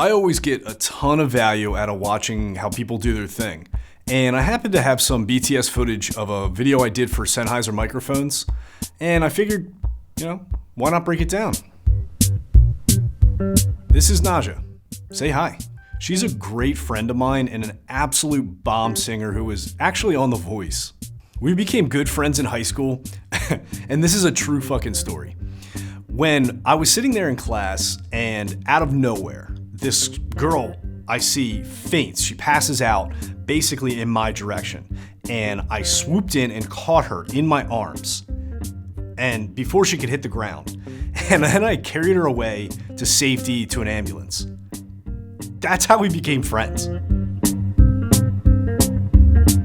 I always get a ton of value out of watching how people do their thing. And I happen to have some BTS footage of a video I did for Sennheiser microphones. And I figured, why not break it down? This is Nadjah. Say hi. She's a great friend of mine and an absolute bomb singer who was actually on The Voice. We became good friends in high school, and this is a true fucking story. When I was sitting there in class, and out of nowhere, this girl I see faints. She passes out basically in my direction, and I swooped in and caught her in my arms, and before she could hit the ground, and then I carried her away to safety to an ambulance. That's how we became friends.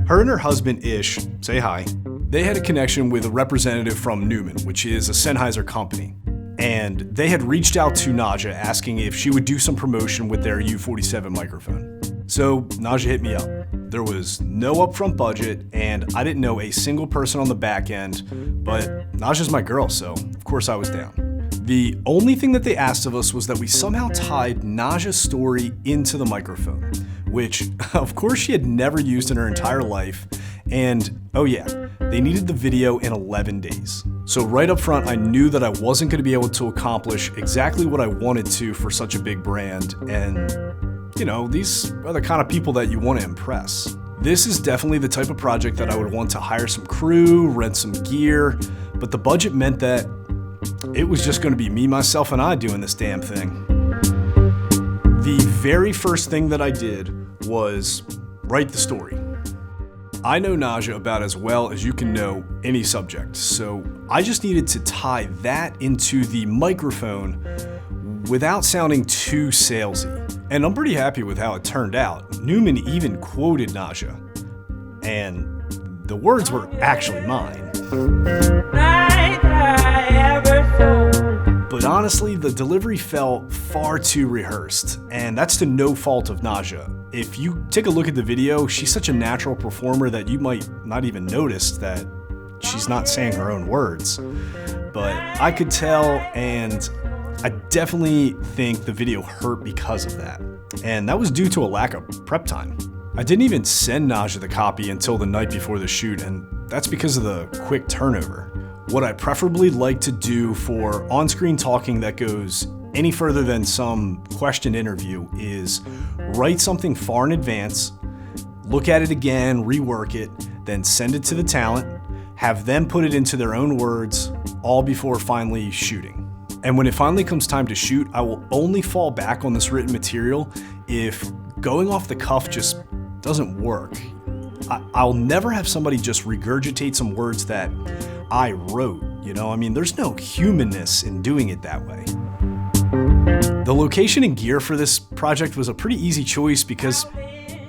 Her and her husband Ish, say hi, they had a connection with a representative from Newman, which is a Sennheiser company. And they had reached out to Nadjah asking if she would do some promotion with their U47 microphone. So Nadjah hit me up. There was no upfront budget, and I didn't know a single person on the back end, but Nadjah's my girl, so of course I was down. The only thing that they asked of us was that we somehow tied Nadjah's story into the microphone, which of course she had never used in her entire life, and oh yeah, they needed the video in 11 days. So right up front, I knew that I wasn't going to be able to accomplish exactly what I wanted to for such a big brand, and these are the kind of people that you want to impress. This is definitely the type of project that I would want to hire some crew, rent some gear, but the budget meant that it was just going to be me, myself, and I doing this damn thing. The very first thing that I did was write the story. I know Nadjah about as well as you can know any subject, so I just needed to tie that into the microphone without sounding too salesy. And I'm pretty happy with how it turned out. Newman even quoted Nadjah, and the words were actually mine. But honestly, the delivery felt far too rehearsed, and that's to no fault of Nadjah. If you take a look at the video, she's such a natural performer that you might not even notice that she's not saying her own words. But I could tell, and I definitely think the video hurt because of that. And that was due to a lack of prep time. I didn't even send Nadjah the copy until the night before the shoot, and that's because of the quick turnover. What I preferably like to do for on-screen talking that goes any further than some question interview is write something far in advance, look at it again, rework it, then send it to the talent, have them put it into their own words, all before finally shooting. And when it finally comes time to shoot, I will only fall back on this written material if going off the cuff just doesn't work. I'll never have somebody just regurgitate some words that I wrote, there's no humanness in doing it that way. The location and gear for this project was a pretty easy choice because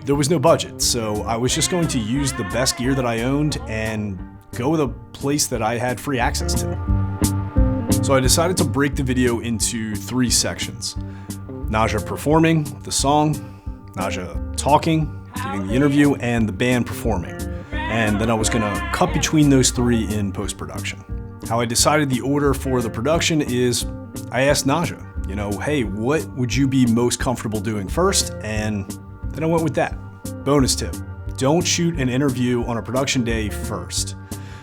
there was no budget, so I was just going to use the best gear that I owned and go with a place that I had free access to. So I decided to break the video into 3 sections. Nadjah performing the song, Nadjah talking, giving the interview, and the band performing. And then I was gonna cut between those 3 in post-production. How I decided the order for the production is I asked Nadjah, hey, what would you be most comfortable doing first? And then I went with that. Bonus tip, don't shoot an interview on a production day first.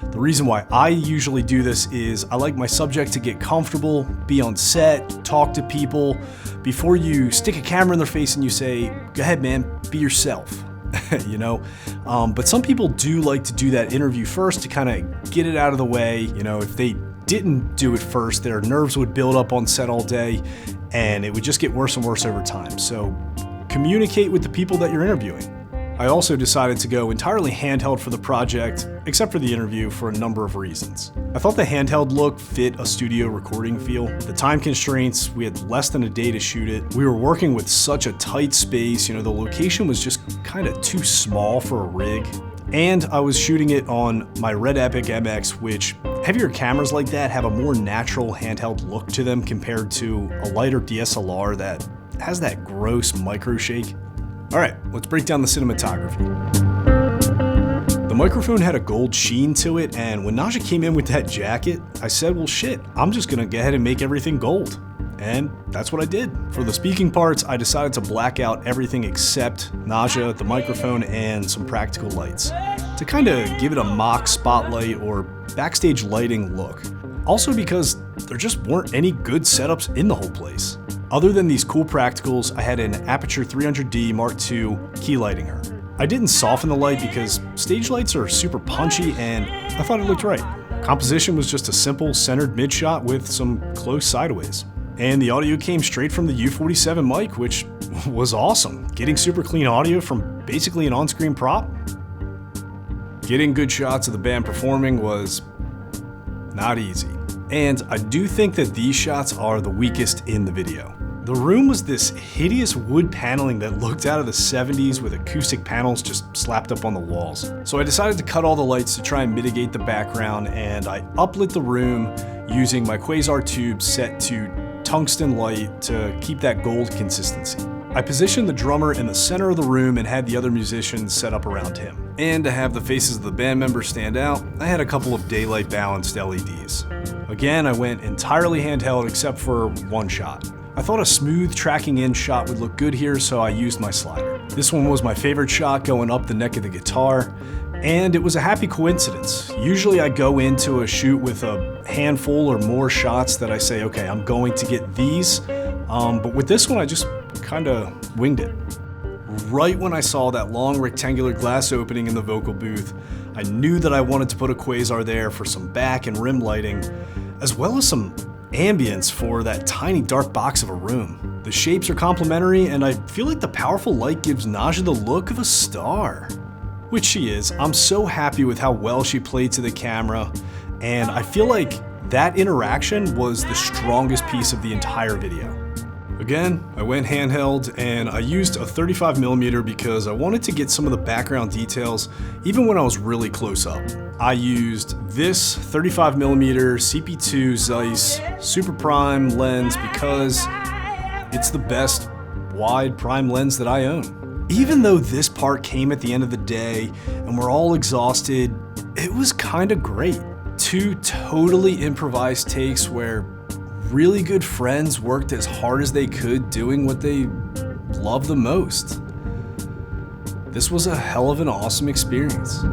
The reason why I usually do this is I like my subject to get comfortable, be on set, talk to people, before you stick a camera in their face and you say, go ahead man, be yourself. But some people do like to do that interview first to kind of get it out of the way. If they didn't do it first, their nerves would build up on set all day and it would just get worse and worse over time. So communicate with the people that you're interviewing. I also decided to go entirely handheld for the project, except for the interview, for a number of reasons. I thought the handheld look fit a studio recording feel. The time constraints, we had less than a day to shoot it. We were working with such a tight space, the location was just kind of too small for a rig. And I was shooting it on my Red Epic MX, which heavier cameras like that have a more natural handheld look to them compared to a lighter DSLR that has that gross micro shake. All right, let's break down the cinematography. The microphone had a gold sheen to it, and when Nadjah came in with that jacket, I said, well shit, I'm just gonna go ahead and make everything gold. And that's what I did. For the speaking parts, I decided to black out everything except Nadjah, the microphone, and some practical lights to kind of give it a mock spotlight or backstage lighting look. Also because there just weren't any good setups in the whole place. Other than these cool practicals, I had an Aperture 300D Mark II key lighting her. I didn't soften the light because stage lights are super punchy and I thought it looked right. Composition was just a simple centered mid shot with some close sideways. And the audio came straight from the U47 mic, which was awesome. Getting super clean audio from basically an on-screen prop. Getting good shots of the band performing was not easy. And I do think that these shots are the weakest in the video. The room was this hideous wood paneling that looked out of the 70s with acoustic panels just slapped up on the walls. So I decided to cut all the lights to try and mitigate the background, and I uplit the room using my Quasar tube set to tungsten light to keep that gold consistency. I positioned the drummer in the center of the room and had the other musicians set up around him. And to have the faces of the band members stand out, I had a couple of daylight balanced LEDs. Again, I went entirely handheld except for one shot. I thought a smooth tracking in shot would look good here, so I used my slider. This one was my favorite shot going up the neck of the guitar, and it was a happy coincidence. Usually I go into a shoot with a handful or more shots that I say, okay, I'm going to get these, but with this one I just kind of winged it. Right when I saw that long rectangular glass opening in the vocal booth, I knew that I wanted to put a Quasar there for some back and rim lighting, as well as some ambience for that tiny dark box of a room. The shapes are complementary, and I feel like the powerful light gives Nadjah the look of a star. Which she is. I'm so happy with how well she played to the camera, and I feel like that interaction was the strongest piece of the entire video. Again, I went handheld and I used a 35mm because I wanted to get some of the background details even when I was really close up. I used this 35mm CP2 Zeiss Super Prime lens because it's the best wide prime lens that I own. Even though this part came at the end of the day and we're all exhausted, it was kinda great. 2 totally improvised takes where really good friends worked as hard as they could doing what they love the most. This was a hell of an awesome experience.